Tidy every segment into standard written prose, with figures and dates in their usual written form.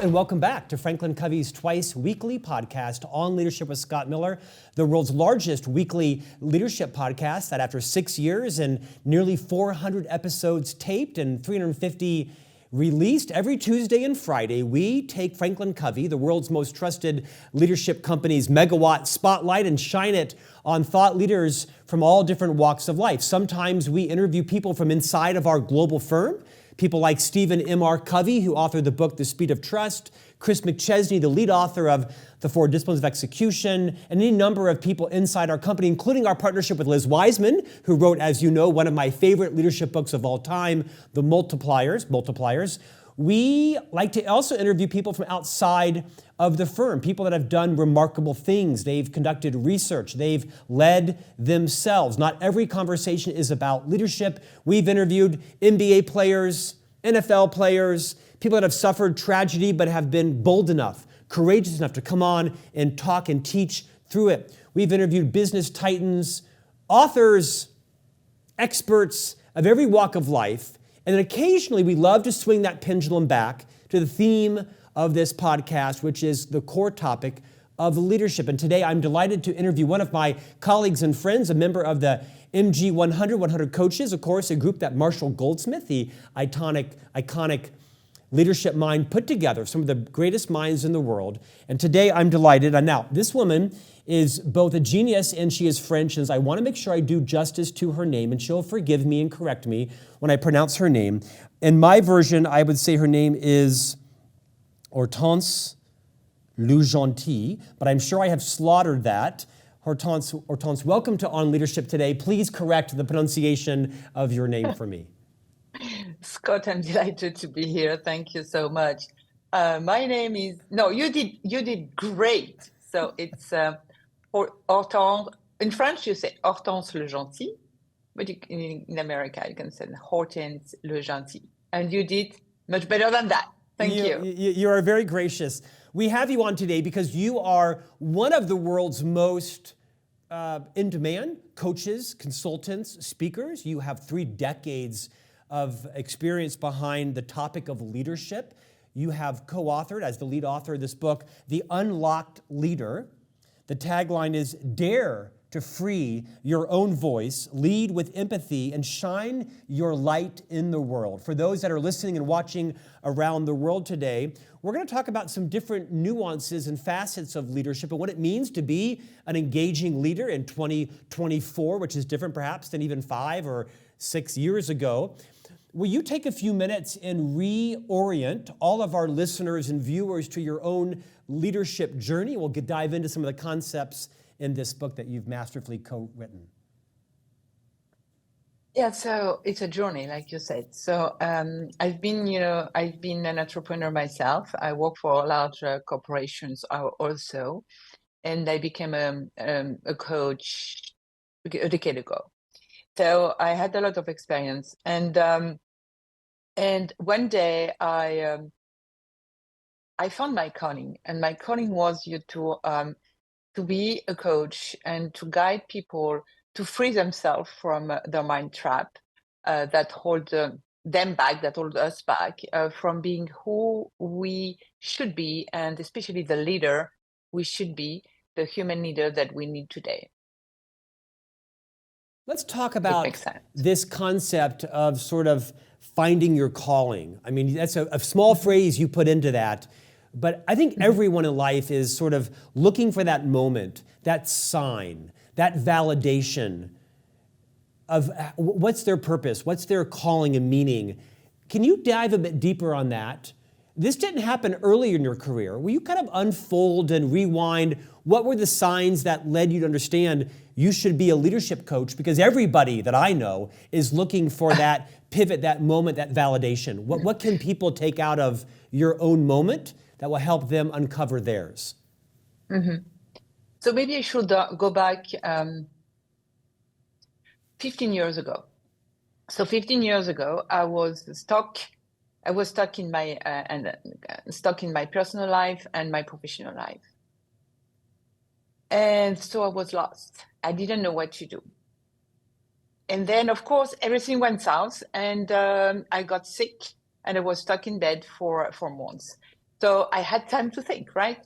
and welcome back to Franklin Covey's twice weekly podcast on leadership with Scott Miller, the world's largest weekly leadership podcast that after 6 years and nearly 400 episodes taped and 350 released every Tuesday and Friday, we take Franklin Covey, the world's most trusted leadership company's megawatt spotlight, and shine it on thought leaders from all different walks of life. Sometimes we interview people from inside of our global firm, people like Stephen M.R. Covey, who authored the book, The Speed of Trust, Chris McChesney, the lead author of The 4 Disciplines of Execution, and any number of people inside our company, including our partnership with Liz Wiseman, who wrote, as you know, one of my favorite leadership books of all time, The Multipliers. We like to also interview people from outside of the firm, people that have done remarkable things. They've conducted research. They've led themselves. Not every conversation is about leadership. We've interviewed NBA players, NFL players, people that have suffered tragedy but have been bold enough, courageous enough to come on and talk and teach through it. We've interviewed business titans, authors, experts of every walk of life. And then occasionally we love to swing that pendulum back to the theme of this podcast, which is the core topic of leadership. And today I'm delighted to interview one of my colleagues and friends, a member of the MG 100 Coaches, of course, a group that Marshall Goldsmith, the iconic leadership mind, put together, some of the greatest minds in the world. And today I'm delighted. And now, this woman is both a genius and she is French, and I want to make sure I do justice to her name, and she'll forgive me and correct me when I pronounce her name. In my version, I would say her name is Hortense le Gentil, but I'm sure I have slaughtered that. Hortense, welcome to On Leadership today. Please correct the pronunciation of your name for me. Scott, I'm delighted to be here. Thank you so much. My name is, no, you did great. So it's Hortense, in French you say Hortense le Gentil, but in America you can say Hortense le Gentil. And you did much better than that. Thank you. You are very gracious. We have you on today because you are one of the world's most in-demand coaches, consultants, speakers. You have 3 decades of experience behind the topic of leadership. You have co-authored, as the lead author of this book, The Unlocked Leader. The tagline is, dare to free your own voice, lead with empathy, and shine your light in the world. For those that are listening and watching around the world today, we're going to talk about some different nuances and facets of leadership and what it means to be an engaging leader in 2024, which is different perhaps than even 5 or 6 years ago. Will you take a few minutes and reorient all of our listeners and viewers to your own leadership journey? We'll dive into some of the concepts in this book that you've masterfully co-written. Yeah, so it's a journey, like you said. So I've been an entrepreneur myself. I work for large corporations also, and I became a coach a decade ago. So I had a lot of experience, and one day I found my calling, and my calling was to be a coach and to guide people to free themselves from their mind trap that hold them back, that hold us back from being who we should be, and especially the leader we should be, the human leader that we need today. Let's talk about this concept of sort of finding your calling. I mean, that's a small phrase you put into that, but I think everyone in life is sort of looking for that moment, that sign, that validation of what's their purpose, what's their calling and meaning. Can you dive a bit deeper on that? This didn't happen earlier in your career. Will you kind of unfold and rewind? What were the signs that led you to understand you should be a leadership coach? Because everybody that I know is looking for that pivot, that moment, that validation. What can people take out of your own moment that will help them uncover theirs? Mm-hmm. So maybe I should go back 15 years ago. So 15 years ago, I was stuck in my personal life and my professional life. And so I was lost. I didn't know what to do. And then, of course, everything went south, and I got sick, and I was stuck in bed for months. So I had time to think, right?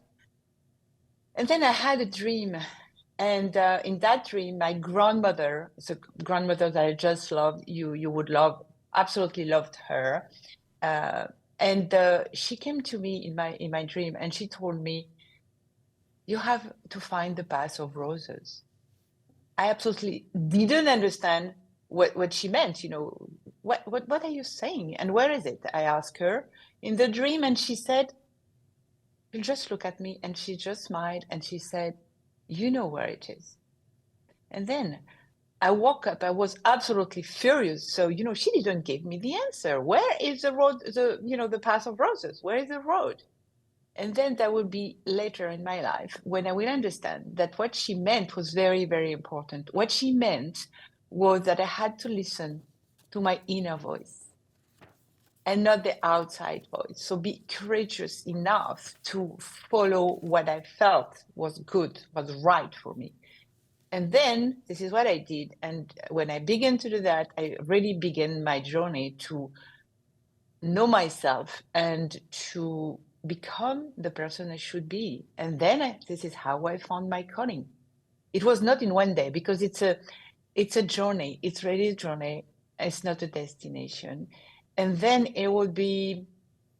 And then I had a dream. And in that dream, my grandmother, the grandmother that I just loved, you would love, absolutely loved her. Uh, and she came to me in my dream, and she told me, "You have to find the path of roses." I absolutely didn't understand what she meant. What are you saying? And where is it? I asked her in the dream, and she said, "You just look at me." And she just smiled, and she said, "You know where it is." And then I woke up. I was absolutely furious. So, she didn't give me the answer. Where is the road, the path of roses? Where is the road? And then that will be later in my life when I will understand that what she meant was very, very important. What she meant was that I had to listen to my inner voice and not the outside voice. So be courageous enough to follow what I felt was good, was right for me. And then this is what I did. And when I began to do that, I really began my journey to know myself and to become the person I should be. And then this is how I found my calling. It was not in one day because it's a journey. It's really a journey. It's not a destination. And then it would be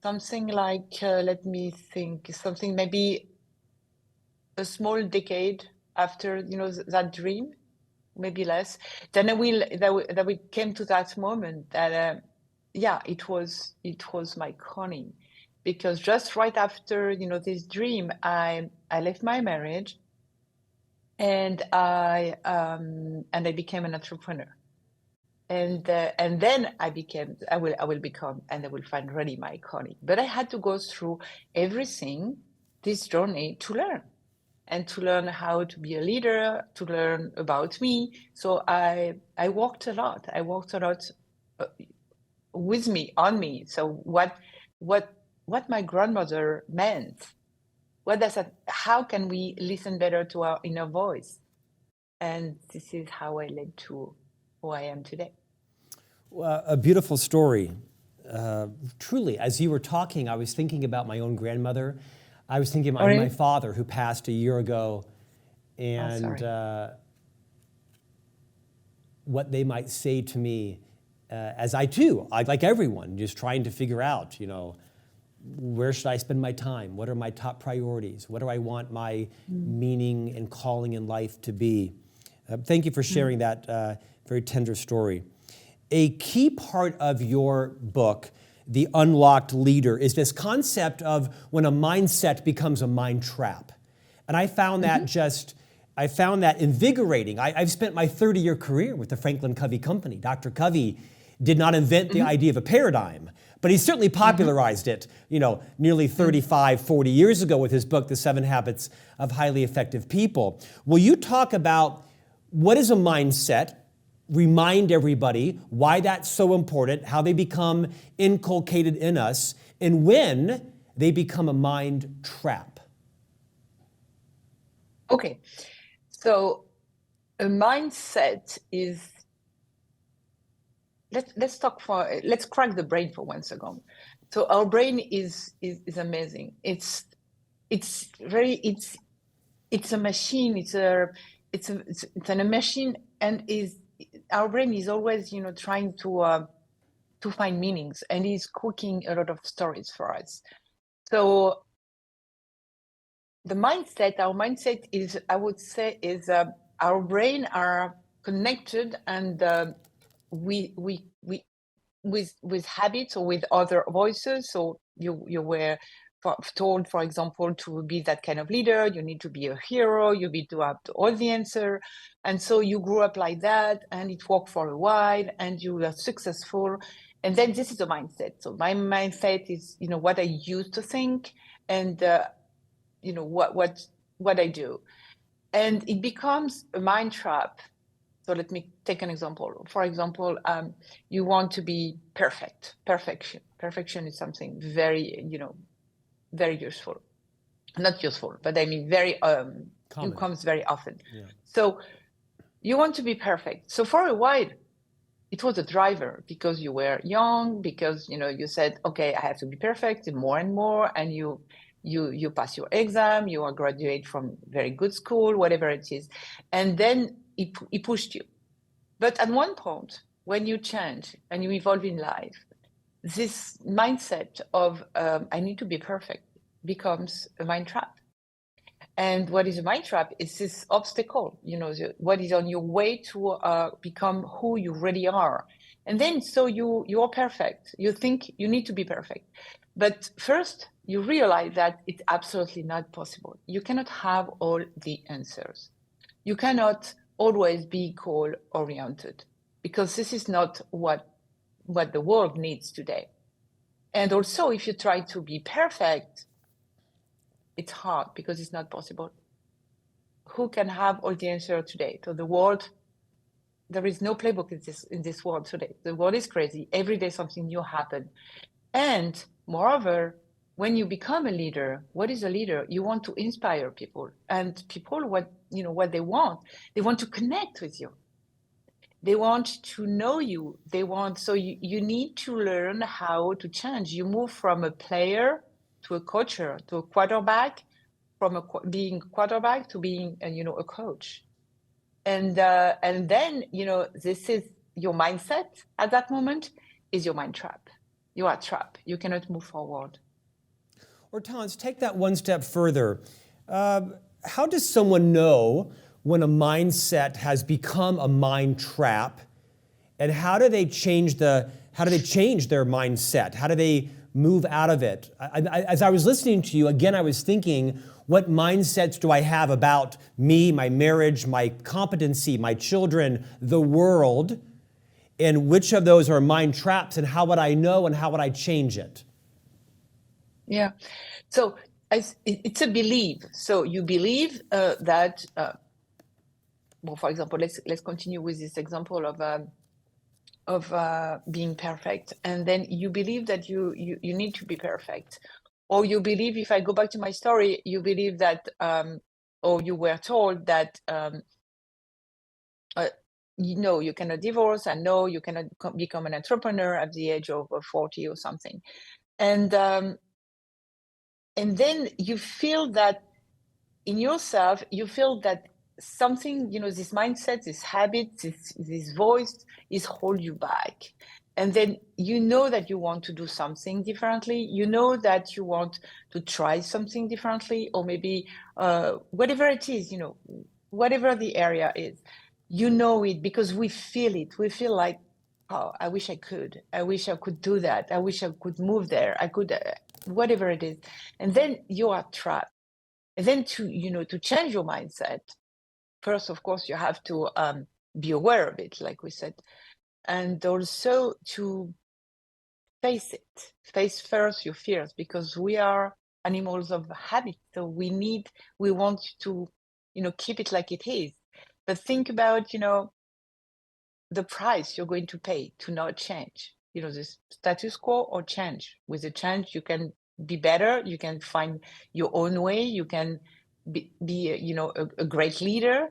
something like, let me think, something maybe a small decade after, that dream, maybe less. Then that we came to that moment that, yeah, it was my calling, because just right after, this dream, I left my marriage, and I became an entrepreneur. And then I will become, and I will find really my calling. But I had to go through everything, this journey, to learn, and to learn how to be a leader, to learn about me. So I walked a lot. I walked a lot with me, on me. So what my grandmother meant, what does that, how can we listen better to our inner voice? And this is how I led to who I am today. A beautiful story. Truly, as you were talking, I was thinking about my own grandmother. I was thinking about my father, who passed a year ago, and what they might say to me, as I too, like everyone, just trying to figure out, where should I spend my time? What are my top priorities? What do I want my meaning and calling in life to be? Thank you for sharing that very tender story. A key part of your book, The Unlocked Leader, is this concept of when a mindset becomes a mind trap. And I found that invigorating. I've spent my 30-year career with the Franklin Covey Company. Dr. Covey did not invent the idea of a paradigm, but he certainly popularized it, nearly 35, 40 years ago with his book, The 7 Habits of Highly Effective People. Will you talk about what is a mindset? Remind everybody why that's so important, how they become inculcated in us, and when they become a mind trap. Okay, so a mindset is, let's crack the brain for 1 second. So our brain is amazing. It's a machine. It's a machine, and our brain is always, trying to find meanings, and is cooking a lot of stories for us. So our mindset is, I would say, is our brain are connected, and with habits or with other voices. So you were told, for example, to be that kind of leader, you need to be a hero, you need to have all the answer. And so you grew up like that, and it worked for a while, and you were successful. And then this is a mindset. So my mindset is, what I used to think, and what I do. And it becomes a mind trap. So let me take an example. For example, you want to be perfect. Perfection is something very, very useful. Not useful, but I mean very, it comes very often. Yeah. So you want to be perfect. So for a while, it was a driver because you were young, because you said, okay, I have to be perfect and more, and you pass your exam, you are graduate from very good school, whatever it is, and then it pushed you. But at one point, when you change and you evolve in life, this mindset of I need to be perfect becomes a mind trap. And what is a mind trap is this obstacle, what is on your way to become who you really are. And then so you're perfect. You think you need to be perfect. But first, you realize that it's absolutely not possible. You cannot have all the answers. You cannot always be goal-oriented, because this is not what the world needs today. And also, if you try to be perfect, it's hard because it's not possible. Who can have all the answers today? So the world, there is no playbook in this world today. The world is crazy. Every day something new happens. And moreover, when you become a leader, what is a leader? You want to inspire people. And people, what they want to connect with you. They want to know you. So you need to learn how to change. You move from a player to a coacher, to a quarterback, from being quarterback to being a coach. And then this is your mindset at that moment is your mind trap. You are trapped. You cannot move forward. Hortense, take that one step further. How does someone know when a mindset has become a mind trap, and how do they change their mindset? How do they move out of it? As I was listening to you, again, I was thinking, what mindsets do I have about me, my marriage, my competency, my children, the world, and which of those are mind traps, and how would I know, and how would I change it? Yeah, so it's a belief. So you believe that, well, for example, let's continue with this example of being perfect, and then you believe that you need to be perfect, or you believe, if I go back to my story, you believe that, or you were told that, you cannot divorce, and no, you cannot become an entrepreneur at the age of 40 or something, and then you feel that in yourself, you feel that something, this mindset, this habit, this voice is hold you back. And then that you want to do something differently. That you want to try something differently, or maybe whatever it is, whatever the area is, it because we feel it. We feel like, oh, I wish I could. I wish I could do that. I wish I could move there. I could, whatever it is. And then you are trapped. And then to change your mindset, first, of course, you have to be aware of it, like we said, and also to face it. Face first your fears, because we are animals of habit. So we want to, keep it like it is. But think about, the price you're going to pay to not change. The status quo or change. With a change, you can be better. You can find your own way. You can be a great leader.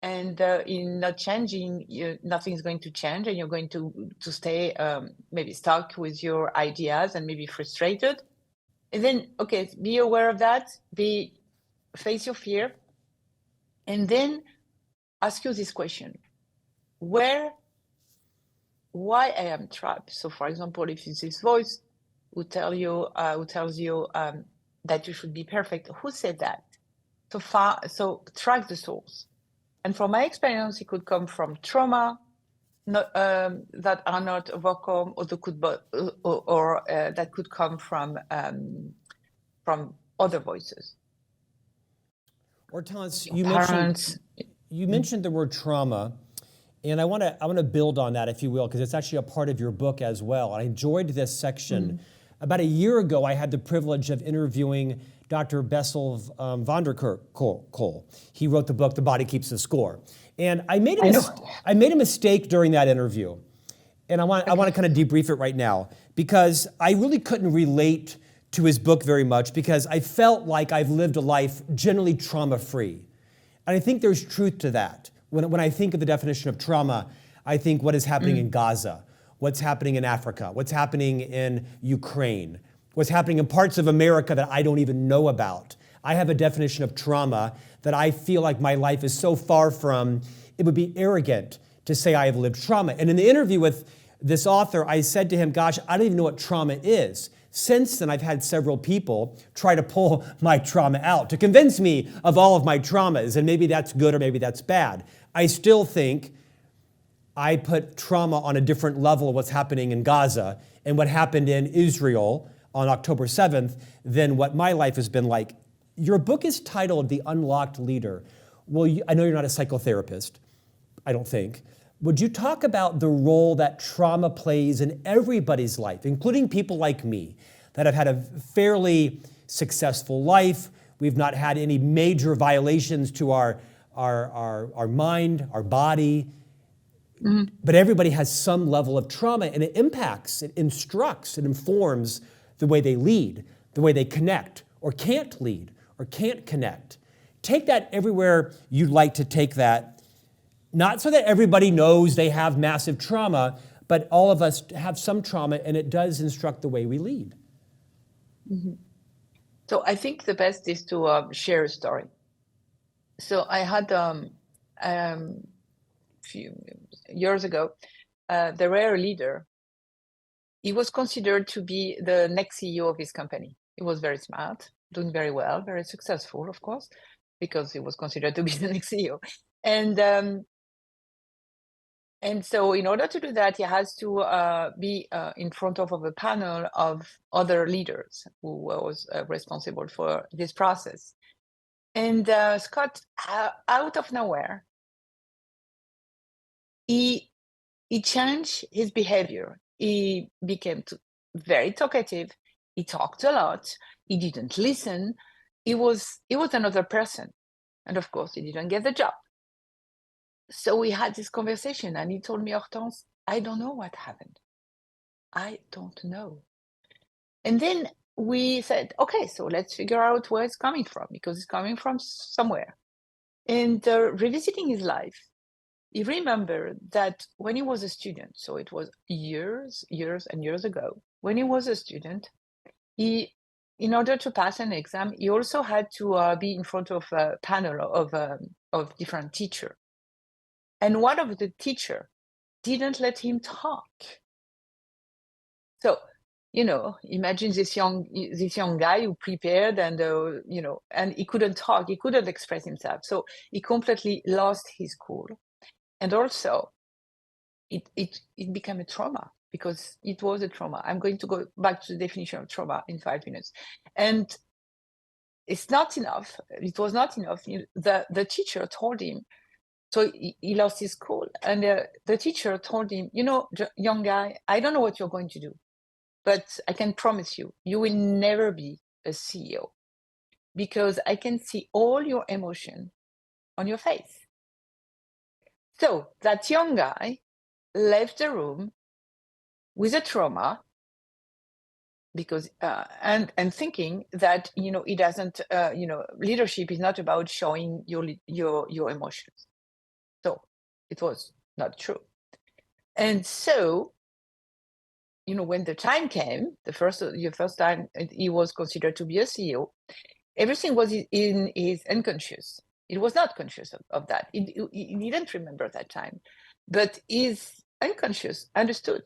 And in not changing, nothing's going to change, and you're going to stay maybe stuck with your ideas and maybe frustrated. And then, okay, be aware of that. Face your fear, and then ask you this question: why I am trapped? So, for example, if it's this voice who tells you that you should be perfect, who said that? So track the source. And from my experience, it could come from trauma that are not overcome, or that could come from other voices. Hortense, you mentioned the word trauma, and I want to build on that, if you will, because it's actually a part of your book as well. I enjoyed this section. About a year ago, I had the privilege of interviewing Dr. Bessel van der Kolk. He wrote the book, The Body Keeps the Score. And I made a mistake during that interview. And I want to kind of debrief it right now, because I really couldn't relate to his book very much, because I felt like I've lived a life generally trauma-free. And I think there's truth to that. When I think of the definition of trauma, I think what is happening in Gaza, what's happening in Africa, what's happening in Ukraine, what's happening in parts of America that I don't even know about. I have a definition of trauma that I feel like my life is so far from. It would be arrogant to say I have lived trauma. And in the interview with this author, I said to him, gosh, I don't even know what trauma is. Since then, I've had several people try to pull my trauma out, to convince me of all of my traumas, and maybe that's good or maybe that's bad. I still think I put trauma on a different level of what's happening in Gaza and what happened in Israel on October 7th than what my life has been like. Your book is titled The Unlocked Leader. Well, I know you're not a psychotherapist, I don't think. Would you talk about the role that trauma plays in everybody's life, including people like me that have had a fairly successful life? We've not had any major violations to our mind, our body. But everybody has some level of trauma, and it impacts, it instructs, it informs the way they lead, the way they connect, or can't lead, or can't connect. Take that everywhere you'd like to take that. Not so that everybody knows they have massive trauma, but all of us have some trauma, and it does instruct the way we lead. So I think the best is to share a story. So I had few years ago, there were a leader. He was considered to be the next CEO of his company. He was very smart, doing very well, very successful, of course, because he was considered to be the next CEO. And so in order to do that, he has to be in front of a panel of other leaders who was responsible for this process. And Scott, out of nowhere, he changed his behavior. He became very talkative. He talked a lot. He didn't listen. He was another person. And of course, he didn't get the job. So we had this conversation, and he told me, Hortense, I don't know what happened. I don't know. And then we said, okay, so let's figure out where it's coming from, because it's coming from somewhere. And revisiting his life, he remembered that when he was a student, so it was years and years ago, when he was a student, in order to pass an exam, he also had to be in front of a panel of different teachers. And one of the teachers didn't let him talk. So, imagine this young guy who prepared and, and he couldn't talk, he couldn't express himself. So he completely lost his cool. And also, it became a trauma, because it was a trauma. I'm going to go back to the definition of trauma in 5 minutes. And it's not enough. It was not enough. The teacher told him, so he lost his cool. And the teacher told him, young guy, I don't know what you're going to do, but I can promise you, you will never be a CEO, because I can see all your emotion on your face. So that young guy left the room with a trauma, because and thinking that it doesn't leadership is not about showing your emotions. So it was not true. And so when the time came, the first time he was considered to be a CEO, everything was in his unconscious. It was not conscious of that. He didn't remember that time, but his unconscious understood,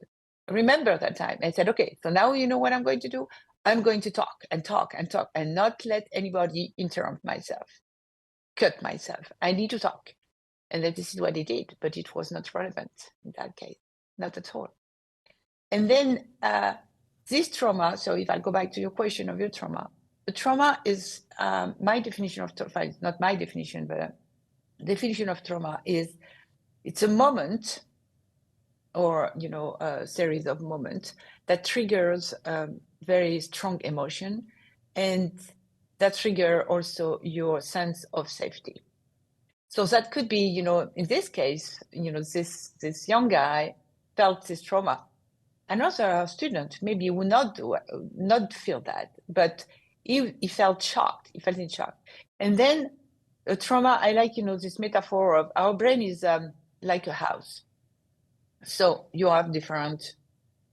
remember that time, and said, okay, so now you know what I'm going to do? I'm going to talk and talk and talk and not let anybody interrupt myself, cut myself. I need to talk. And then this is what he did, but it was not relevant in that case, not at all. And then this trauma, so if I go back to your question of your trauma, the trauma is my definition of trauma, it's not my definition, but definition of trauma is it's a moment or a series of moments that triggers very strong emotion, and that trigger also your sense of safety. So that could be, in this case, this young guy felt this trauma. Another student maybe would not feel that, but he felt shocked. He felt in shock. And then a trauma, I like, this metaphor of our brain is like a house. So you have different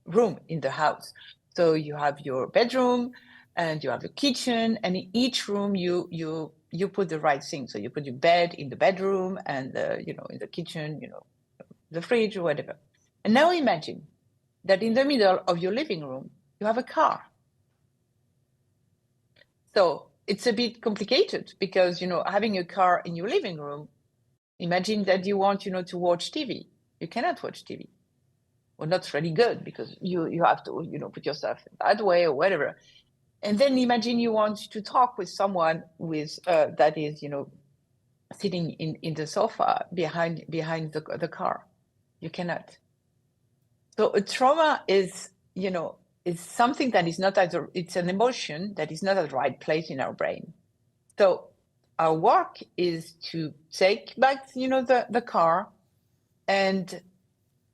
room in the house. So you have your bedroom and you have a kitchen, and in each room you put the right thing. So you put your bed in the bedroom, and in the kitchen, the fridge or whatever. And now imagine that in the middle of your living room you have a car. So it's a bit complicated because having a car in your living room. Imagine that you want to watch TV. You cannot watch TV. Well, not really good because you have to put yourself that way or whatever. And then imagine you want to talk with someone with that is sitting in the sofa behind the car. You cannot. So a trauma is something that is not it's an emotion that is not at the right place in our brain. So our work is to take back the car and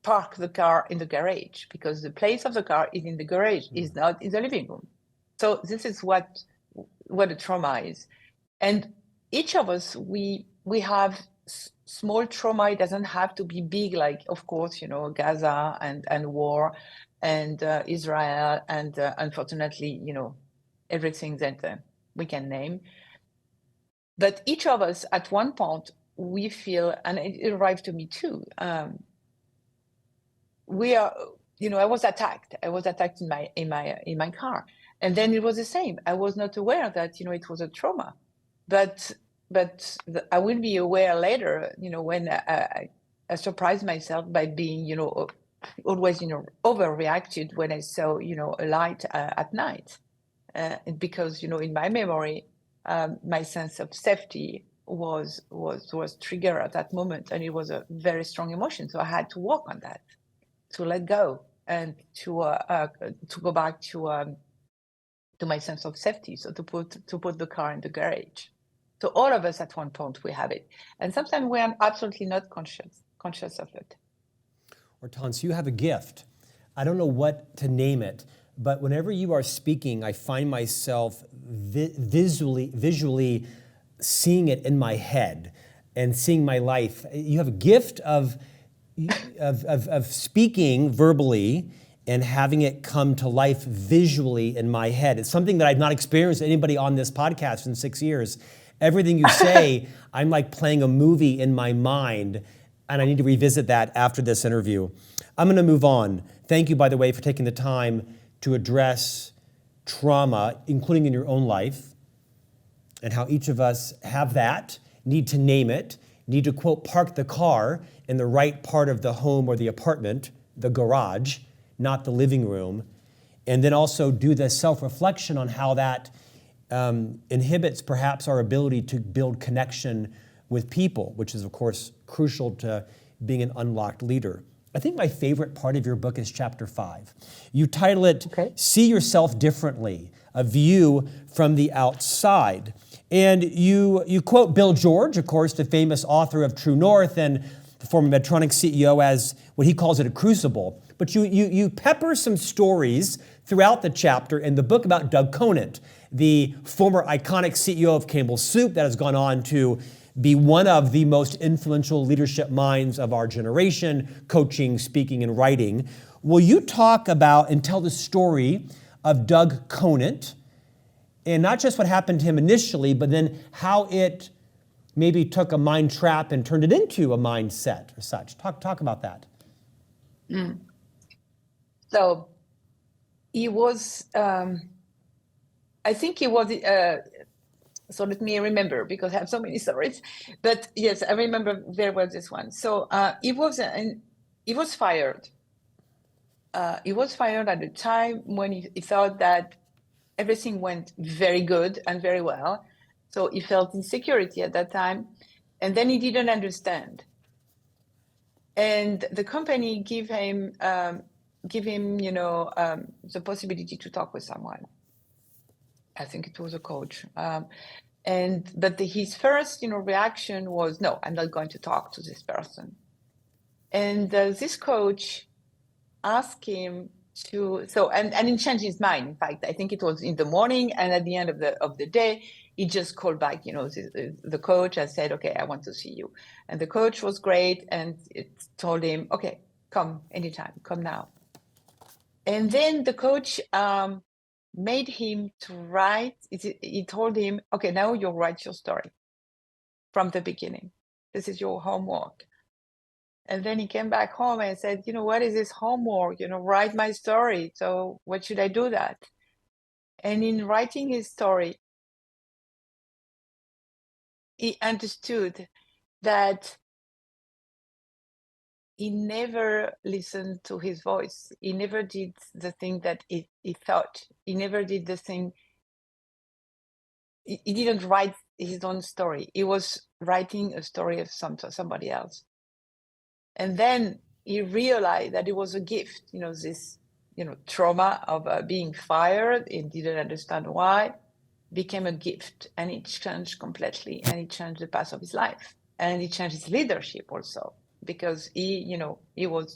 park the car in the garage, because the place of the car is in the garage, is not in the living room. So this is what a trauma is. And each of us, we have small trauma. It doesn't have to be big, like, of course, Gaza and war and Israel and unfortunately, everything that we can name. But each of us at one point, we feel, and it arrived to me too, we are, I was attacked in my car, and then it was the same. I was not aware that it was a trauma, but I will be aware later, when I surprised myself by being always overreacted when I saw a light at night, because in my memory, my sense of safety was triggered at that moment, and it was a very strong emotion, so I had to work on that, to let go and to go back to my sense of safety. So to put the car in the garage. So all of us at one point we have it, and sometimes we are absolutely not conscious of it. Hortense, you have a gift. I don't know what to name it, but whenever you are speaking, I find myself visually seeing it in my head and seeing my life. You have a gift of speaking verbally and having it come to life visually in my head. It's something that I've not experienced anybody on this podcast in 6 years. Everything you say, I'm like playing a movie in my mind, and I need to revisit that after this interview. I'm going to move on. Thank you, by the way, for taking the time to address trauma, including in your own life, and how each of us have that, need to name it, need to, quote, park the car in the right part of the home or the apartment, the garage, not the living room, and then also do the self-reflection on how that inhibits perhaps our ability to build connection with people, which is, of course, crucial to being an unlocked leader. I think my favorite part of your book is chapter 5. You title it, See Yourself Differently, a View from the Outside. And you quote Bill George, of course, the famous author of True North and the former Medtronic CEO, as what he calls it, a crucible. But you pepper some stories throughout the chapter in the book about Doug Conant, the former iconic CEO of Campbell Soup that has gone on to be one of the most influential leadership minds of our generation, coaching, speaking, and writing. Will you talk about and tell the story of Doug Conant, and not just what happened to him initially, but then how it maybe took a mind trap and turned it into a mindset or such? Talk about that. So he was, I think he was, so let me remember, because I have so many stories, but yes, I remember very well this one. So he was fired. He was fired at a time when he thought that everything went very good and very well. So he felt insecurity at that time, and then he didn't understand. And the company give him, the possibility to talk with someone. I think it was a coach. But his first, reaction was, no, I'm not going to talk to this person. And this coach asked him to, and he changed his mind. In fact, I think it was in the morning, and at the end of the day, he just called back, the coach and said, okay, I want to see you. And the coach was great, and it told him, okay, come anytime, come now. And then the coach made him to write. He told him, okay, now you write your story from the beginning. This is your homework. And then he came back home and said, what is this homework? Write my story. So what should I do that? And in writing his story, he understood that he never listened to his voice. He never did the thing that he thought. He never did the thing. He didn't write his own story. He was writing a story of somebody else. And then he realized that it was a gift, this, trauma of being fired. He didn't understand why, became a gift, and it changed completely, and it changed the path of his life, and it changed his leadership also, because he will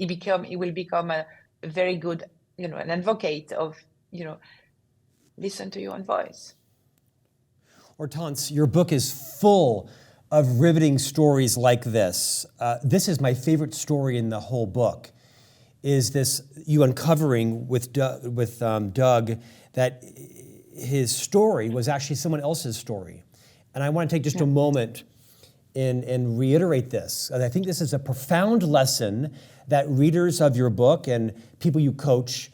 become a very good, an advocate of, listen to your own voice. Hortense, your book is full of riveting stories like this. This is my favorite story in the whole book, is this you uncovering with Doug that his story was actually someone else's story. And I want to take just a moment and reiterate this. I think this is a profound lesson that readers of your book and people you coach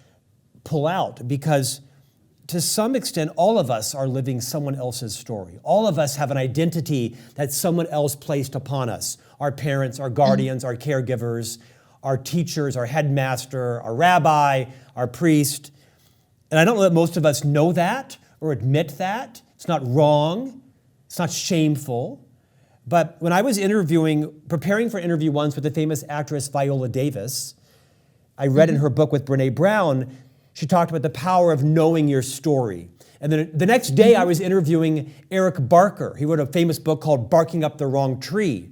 pull out, because to some extent, all of us are living someone else's story. All of us have an identity that someone else placed upon us. Our parents, our guardians, our caregivers, our teachers, our headmaster, our rabbi, our priest. And I don't know that most of us know that or admit that. It's not wrong. It's not shameful. But when I was preparing for an interview once with the famous actress Viola Davis, I read in her book with Brene Brown, she talked about the power of knowing your story. And then the next day I was interviewing Eric Barker. He wrote a famous book called Barking Up the Wrong Tree,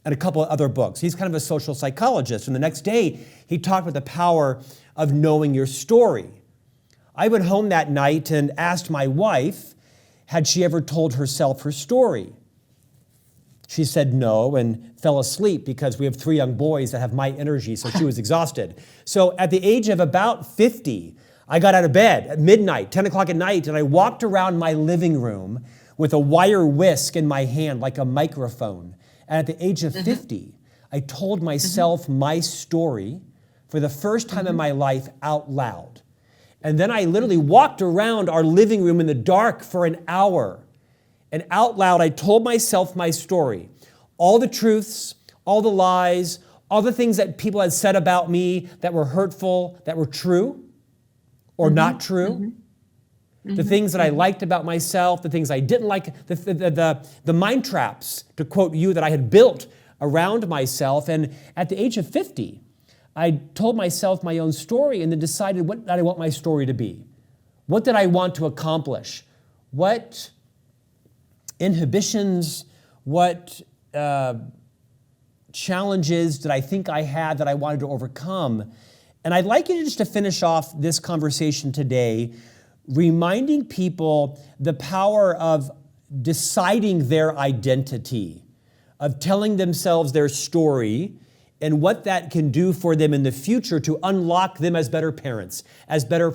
and a couple of other books. He's kind of a social psychologist. And the next day he talked about the power of knowing your story. I went home that night and asked my wife, had she ever told herself her story? She said no and fell asleep, because we have 3 young boys that have my energy, so she was exhausted. So at the age of about 50, I got out of bed at midnight, 10 o'clock at night, and I walked around my living room with a wire whisk in my hand like a microphone. And at the age of 50, I told myself my story for the first time in my life out loud. And then I literally walked around our living room in the dark for an hour. And out loud, I told myself my story. All the truths, all the lies, all the things that people had said about me that were hurtful, that were true or not true. The things that I liked about myself, the things I didn't like, the mind traps, to quote you, that I had built around myself. And at the age of 50, I told myself my own story and then decided what did I want my story to be. What did I want to accomplish? What inhibitions, what challenges did I think I had that I wanted to overcome? And I'd like you just to finish off this conversation today, reminding people the power of deciding their identity, of telling themselves their story, and what that can do for them in the future to unlock them as better parents, as better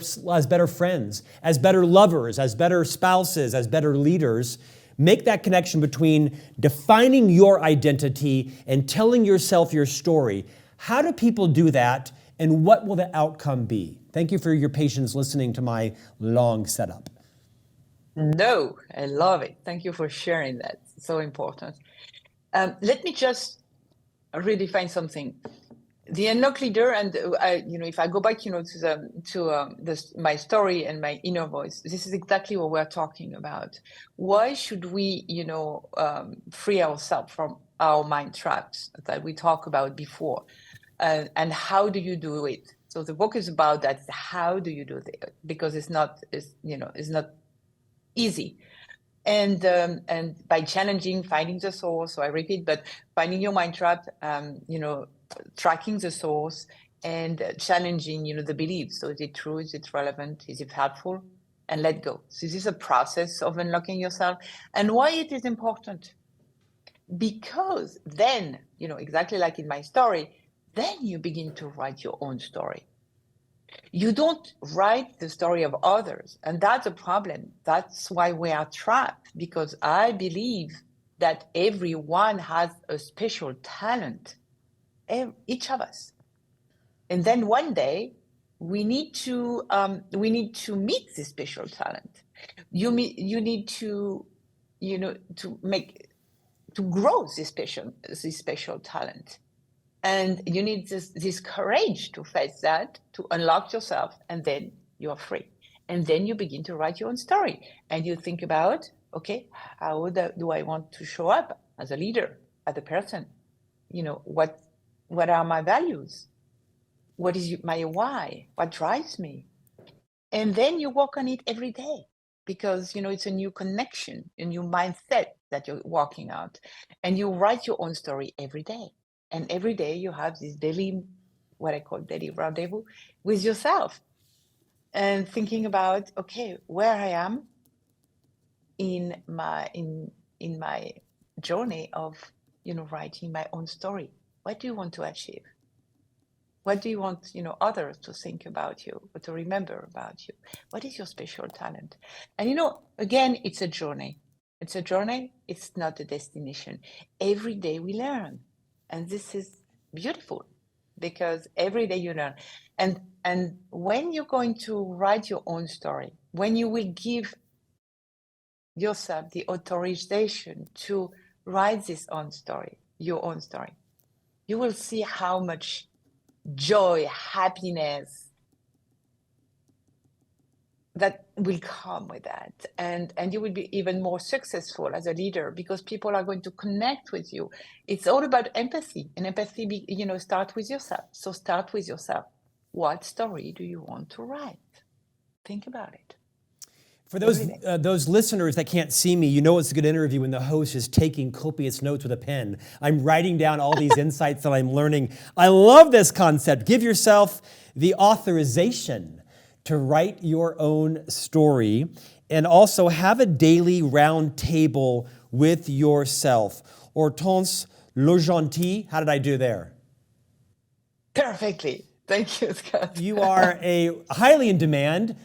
friends, as better lovers, as better spouses, as better leaders. Make that connection between defining your identity and telling yourself your story. How do people do that, and what will the outcome be? Thank you for your patience listening to my long setup. No, I love it. Thank you for sharing that. It's so important. Let me just redefine something. The unlocked leader, and if I go back, to my story and my inner voice, this is exactly what we're talking about. Why should we, free ourselves from our mind traps that we talked about before, and how do you do it? So the book is about that. How do you do it? Because it's not easy. And by challenging, finding the source. So I repeat, but finding your mind trap, tracking the source, and challenging, the beliefs. So is it true? Is it relevant? Is it helpful? And let go. So this is a process of unlocking yourself. And why it is important? Because then, exactly like in my story, then you begin to write your own story. You don't write the story of others, and that's a problem. That's why we are trapped, because I believe that everyone has a special talent, each of us. And then one day we need to meet this special talent. You need to, to grow this special talent. And you need this courage to face that, to unlock yourself, and then you are free. And then you begin to write your own story. And you think about, okay, how do I want to show up as a leader, as a person? What are my values? What is my why? What drives me? And then you work on it every day, because it's a new connection, a new mindset that you're working out. And you write your own story every day. And every day you have this daily, what I call daily rendezvous with yourself, and thinking about, okay, where I am in my journey of writing my own story. What do you want to achieve? What do you want others to think about you or to remember about you? What is your special talent? And again, it's a journey. It's a journey. It's not a destination. Every day we learn. And this is beautiful, because every day you learn. And when you're going to write your own story, when you will give yourself the authorization to write your own story, you will see how much joy, happiness that will come with that. And you will be even more successful as a leader, because people are going to connect with you. It's all about empathy, and empathy, start with yourself. So start with yourself. What story do you want to write? Think about it. For those listeners that can't see me, it's a good interview when the host is taking copious notes with a pen. I'm writing down all these insights that I'm learning. I love this concept. Give yourself the authorization to write your own story, and also have a daily round table with yourself. Hortense le Gentil, how did I do there? Perfectly. Thank you, Scott. You are a highly in demand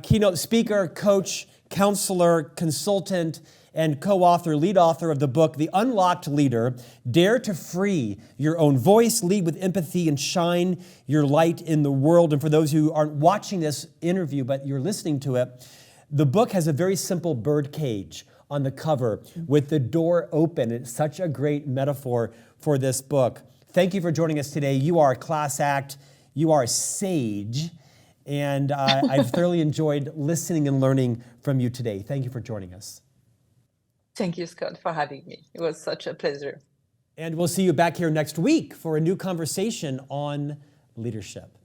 keynote speaker, coach, counselor, consultant, and lead author of the book, The Unlocked Leader. Dare to free your own voice, lead with empathy, and shine your light in the world. And for those who aren't watching this interview, but you're listening to it, the book has a very simple bird cage on the cover with the door open. It's such a great metaphor for this book. Thank you for joining us today. You are a class act. You are a sage. And I've thoroughly enjoyed listening and learning from you today. Thank you for joining us. Thank you, Scott, for having me. It was such a pleasure. And we'll see you back here next week for a new conversation on leadership.